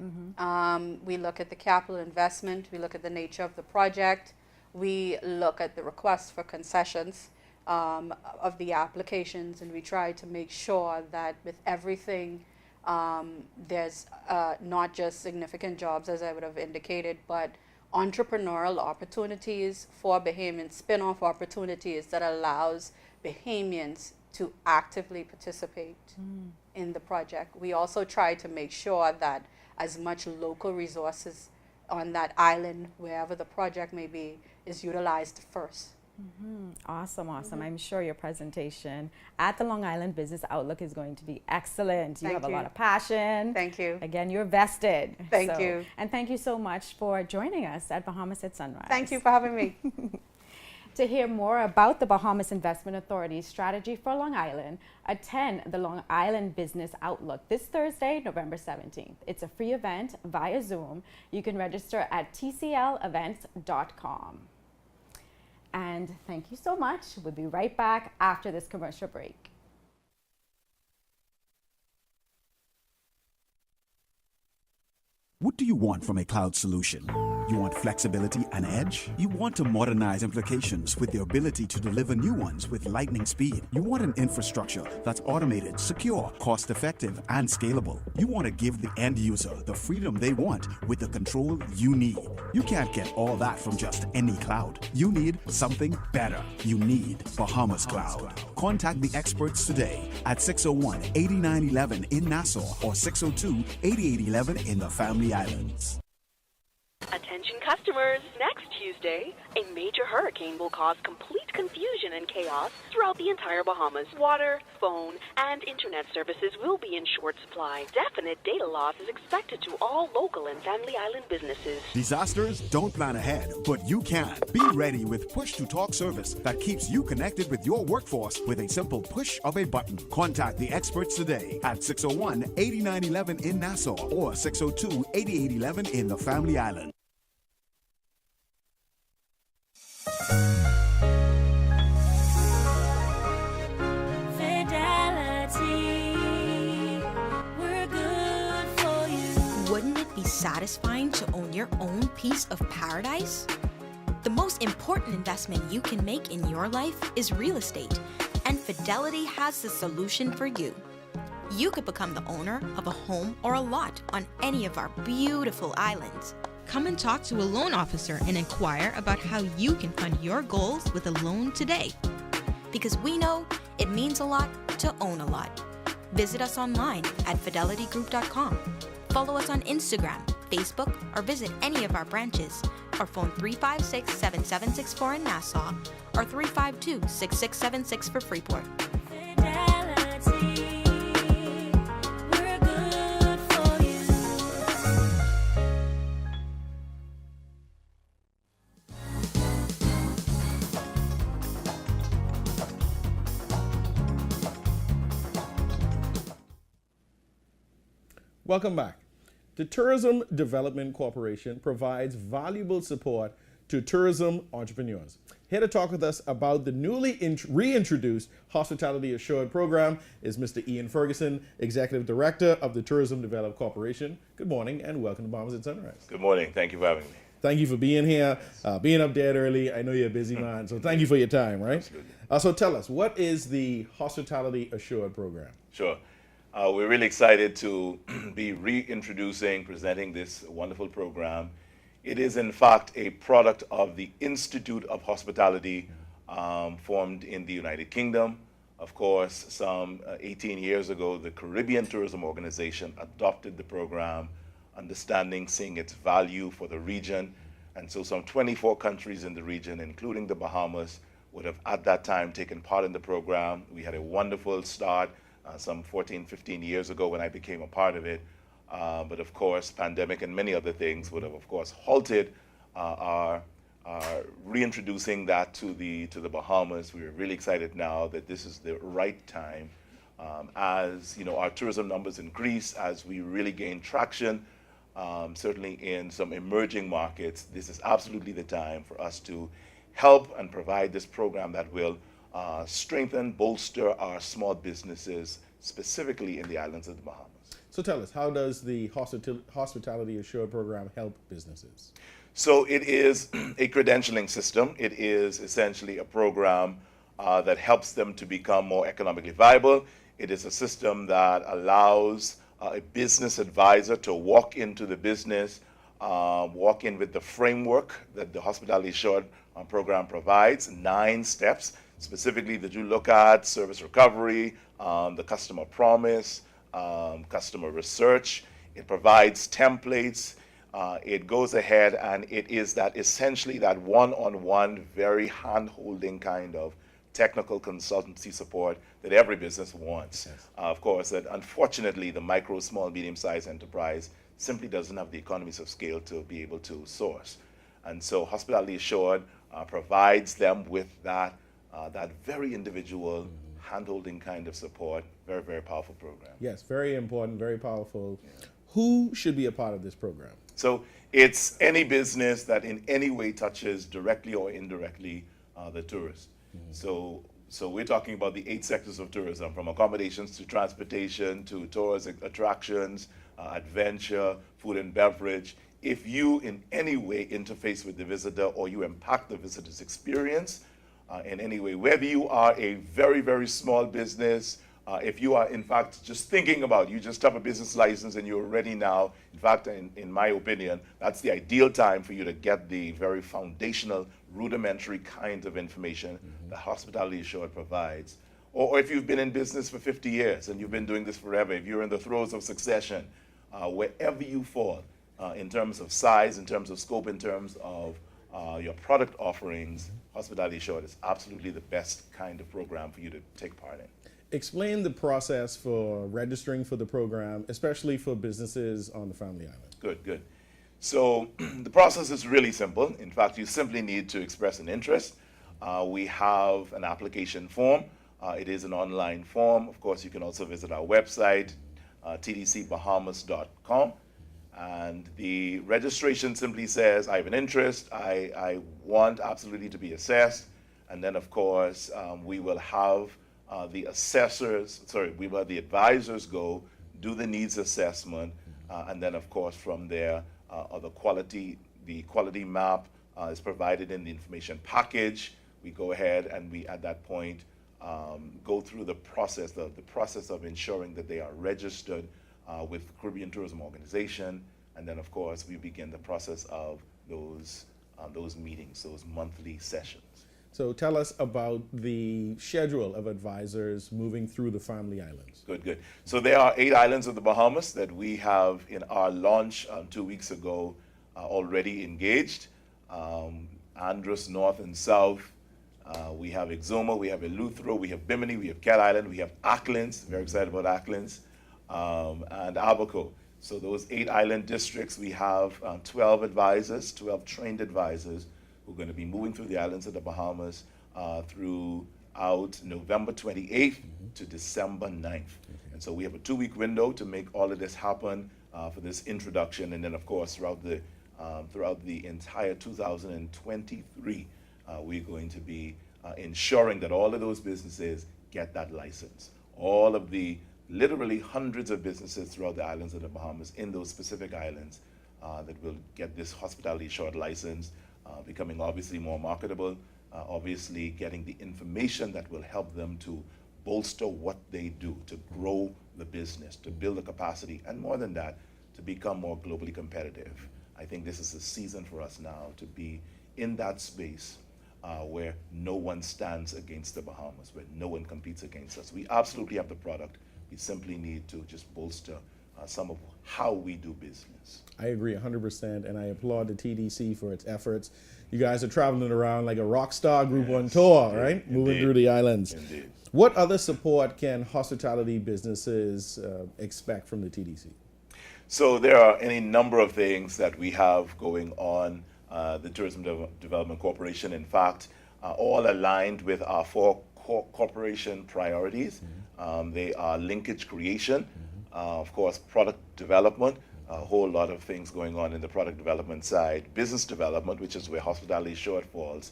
We look at the capital investment, we look at the nature of the project, we look at the request for concessions of the applications, and we try to make sure that with everything there's not just significant jobs, as I would have indicated, but entrepreneurial opportunities for Bahamians, spin-off opportunities that allows Bahamians to actively participate in the project. We also try to make sure that as much local resources on that island, wherever the project may be, is utilized first. Awesome, awesome. I'm sure your presentation at the Long Island Business Outlook is going to be excellent. You Thank have a you. lot of passion. Thank you. Again, you're vested. Thank you. And thank you so much for joining us at Bahamas at Sunrise. Thank you for having me. To hear more about the Bahamas Investment Authority's strategy for Long Island, attend the Long Island Business Outlook this Thursday, November 17th. It's a free event via Zoom. You can register at tclevents.com. And thank you so much. We'll be right back after this commercial break. What do you want from a cloud solution? You want flexibility and edge? You want to modernize applications with the ability to deliver new ones with lightning speed. You want an infrastructure that's automated, secure, cost-effective, and scalable. You want to give the end user the freedom they want with the control you need. You can't get all that from just any cloud. You need something better. You need Bahamas Cloud. Contact the experts today at 601-8911 in Nassau or 602-8811 in the Family Islands. Attention customers, next Tuesday, a major hurricane will cause complete confusion and chaos throughout the entire Bahamas. Water, phone, and internet services will be in short supply. Definite data loss is expected to all local and Family Island businesses. Disasters don't plan ahead, but you can. Be ready with push-to-talk service that keeps you connected with your workforce with a simple push of a button. Contact the experts today at 601-8911 in Nassau or 602-8811 in the Family Islands. Wouldn't it be satisfying to own your own piece of paradise? The most important investment you can make in your life is real estate, and Fidelity has the solution for you. You could become the owner of a home or a lot on any of our beautiful islands. Come and talk to a loan officer and inquire about how you can fund your goals with a loan today. Because we know it means a lot to own a lot. Visit us online at fidelitygroup.com. Follow us on Instagram, Facebook, or visit any of our branches, or phone 356-7764 in Nassau or 352-6676 for Freeport. Welcome back. The Tourism Development Corporation provides valuable support to tourism entrepreneurs. Here to talk with us about the newly reintroduced Hospitality Assured program is Mr. Ian Ferguson, Executive Director of the Tourism Development Corporation. Good morning and welcome to Bahamas at Sunrise. Good morning. Thank you for having me. Thank you for being here, being up dead early. I know you're a busy man, so thank you for your time, right? Absolutely. So tell us, what is the Hospitality Assured program? Sure. We're really excited to be reintroducing, presenting this wonderful program. It is, in fact, a product of the Institute of Hospitality, formed in the United Kingdom. Of course, some 18 years ago, the Caribbean Tourism Organization adopted the program, understanding, seeing its value for the region. And so some 24 countries in the region, including the Bahamas, would have at that time taken part in the program. We had a wonderful start. Some 14, 15 years ago when I became a part of it. But of course, pandemic and many other things would have, of course, halted our reintroducing that to the Bahamas. We are really excited now that this is the right time. As you know, our tourism numbers increase, as we really gain traction, certainly in some emerging markets, this is absolutely the time for us to help and provide this program that will strengthen, bolster our small businesses, specifically in the islands of the Bahamas. So tell us, how does the Hospitality Assured program help businesses? So it is a credentialing system. It is essentially a program that helps them to become more economically viable. It is a system that allows a business advisor to walk into the business, walk in with the framework that the Hospitality Assured program provides, 9 steps. Specifically, that you look at service recovery, the customer promise, customer research. It provides templates. It goes ahead and it is that essentially that one-on-one, very hand-holding kind of technical consultancy support that every business wants. Of course, that unfortunately the micro, small, medium-sized enterprise simply doesn't have the economies of scale to be able to source. And so Hospitality Assured provides them with that very individual, hand-holding kind of support. Very, very powerful program. Yes, very important, very powerful. Yeah. Who should be a part of this program? So it's any business that in any way touches directly or indirectly the tourist. So we're talking about the 8 sectors of tourism, from accommodations to transportation to tours, attractions, adventure, food and beverage. If you in any way interface with the visitor or you impact the visitor's experience in any way, whether you are a very, very small business, if you are in fact just thinking about, you just have a business license and you're ready now, in fact, in my opinion, that's the ideal time for you to get the very foundational, rudimentary kind of information that Hospitality Assured provides. Or if you've been in business for 50 years and you've been doing this forever, if you're in the throes of succession, wherever you fall in terms of size, in terms of scope, in terms of your product offerings, Hospitality Assured is absolutely the best kind of program for you to take part in. Explain the process for registering for the program, especially for businesses on the Family Island. Good. So the process is really simple. In fact, you simply need to express an interest. We have an application form. It is an online form. Of course, you can also visit our website, tdcbahamas.com. And the registration simply says, I have an interest, I want absolutely to be assessed. And then, of course, we will have the advisors go, do the needs assessment, and then, of course, from there, the quality map is provided in the information package. We go ahead and we, at that point, go through the process of ensuring that they are registered with the Caribbean Tourism Organization, and then, of course, we begin the process of those meetings, those monthly sessions. So tell us about the schedule of advisors moving through the Family Islands. Good. So there are 8 islands of the Bahamas that we have in our launch 2 weeks ago already engaged. Andros, North and South. We have Exuma, we have Eleuthero, we have Bimini, we have Cat Island, we have Acklins, very excited about Acklins, and Abaco. So those 8 island districts, we have 12 advisors, 12 trained advisors, who are going to be moving through the islands of the Bahamas throughout November 28th to December 9th. And so we have a 2-week window to make all of this happen for this introduction. And then, of course, throughout the entire 2023, we're going to be ensuring that all of those businesses get that license. All of the literally hundreds of businesses throughout the islands of the Bahamas, in those specific islands, that will get this Hospitality Assured license, becoming obviously more marketable, obviously getting the information that will help them to bolster what they do, to grow the business, to build the capacity, and more than that, to become more globally competitive. I think this is the season for us now to be in that space where no one stands against the Bahamas, where no one competes against us. We absolutely have the product. We simply need to just bolster some of how we do business. I agree 100%, and I applaud the TDC for its efforts. You guys are traveling around like a rock star group on tour, right? Moving through the islands. Indeed. What other support can hospitality businesses expect from the TDC? So there are any number of things that we have going on. The Tourism Development Corporation, in fact, all aligned with our 4 corporation priorities. They are linkage creation, of course, product development, a whole lot of things going on in the product development side, business development, which is where Hospitality Assured falls,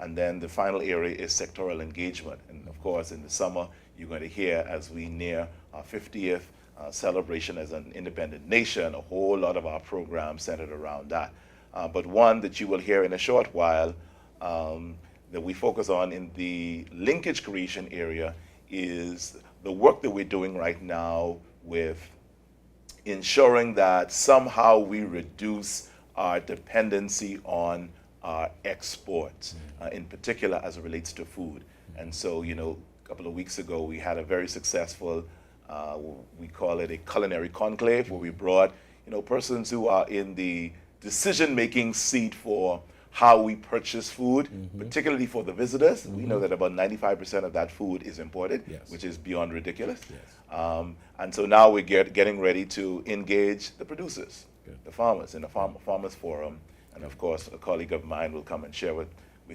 and then the final area is sectoral engagement. And of course, in the summer, you're going to hear, as we near our 50th celebration as an independent nation, a whole lot of our programs centered around that. But one that you will hear in a short while that we focus on in the linkage creation area is the work that we're doing right now with ensuring that somehow we reduce our dependency on our exports, in particular as it relates to food. And so, a couple of weeks ago, we had a very successful, we call it a culinary conclave, where we brought persons who are in the decision-making seat for how we purchase food, particularly for the visitors. We know that about 95% of that food is imported, which is beyond ridiculous. And so now we're getting ready to engage the producers, the farmers, in a farmers forum. And of course, a colleague of mine will come and share with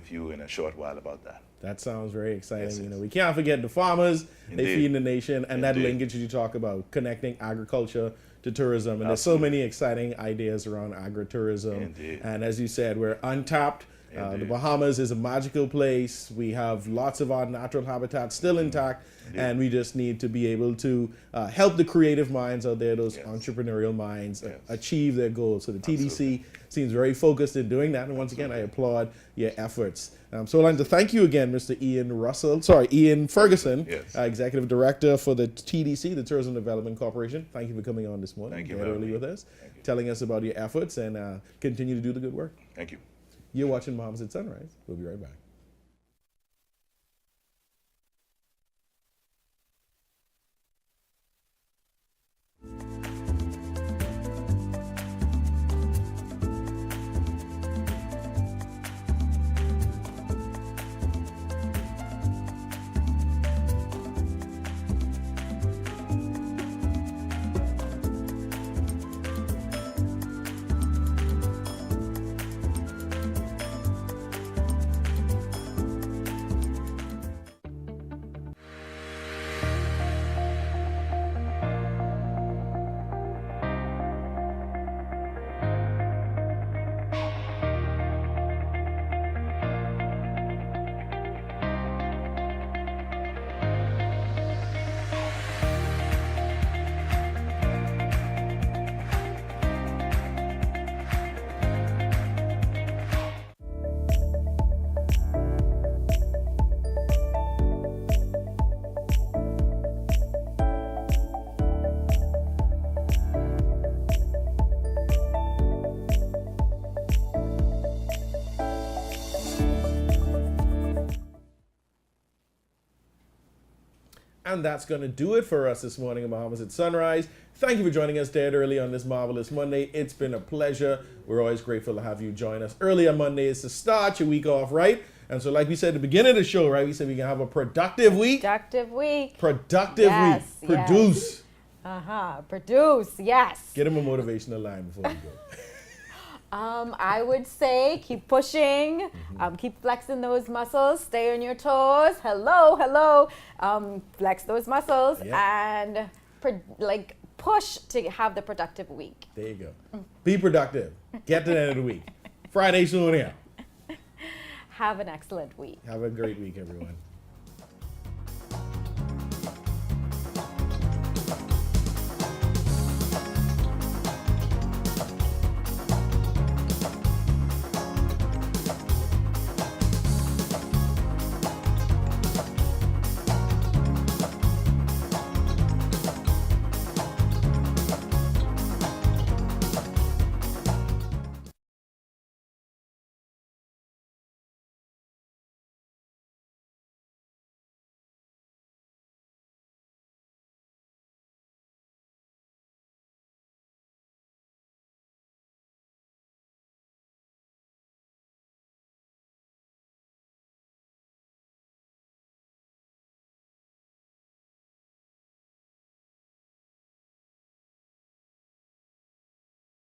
you in a short while about that. That sounds very exciting. We can't forget the farmers. Indeed. They feed the nation, and that Indeed. linkage you talk about, connecting agriculture to tourism. And there's so many exciting ideas around agritourism. Indeed. And as you said, we're untapped. The Bahamas is a magical place. We have lots of our natural habitat still intact, and we just need to be able to help the creative minds out there, those entrepreneurial minds, achieve their goals. So the TDC seems very focused in doing that, and once again, I applaud your efforts. So I'd like to thank you again, Mr. Ian Ferguson, Executive Director for the TDC, the Tourism Development Corporation. Thank you for coming on this morning. Thank you very early with us, telling us about your efforts, and continue to do the good work. Thank you. You're watching Bahamas at Sunrise. We'll be right back. And that's going to do it for us this morning in Bahamas at Sunrise. Thank you for joining us dead early on this marvelous Monday. It's been a pleasure. We're always grateful to have you join us. Early on Monday is to start your week off right. And so like we said at the beginning of the show, right, we said we can have a productive week. Productive week. Productive week. Produce. Produce, yes. Get him a motivational line before we go. I would say keep pushing, keep flexing those muscles, stay on your toes. Hello. Flex those muscles and push to have the productive week. There you go. Be productive. Get to the end of the week. Friday soon here. Have an excellent week. Have a great week, everyone.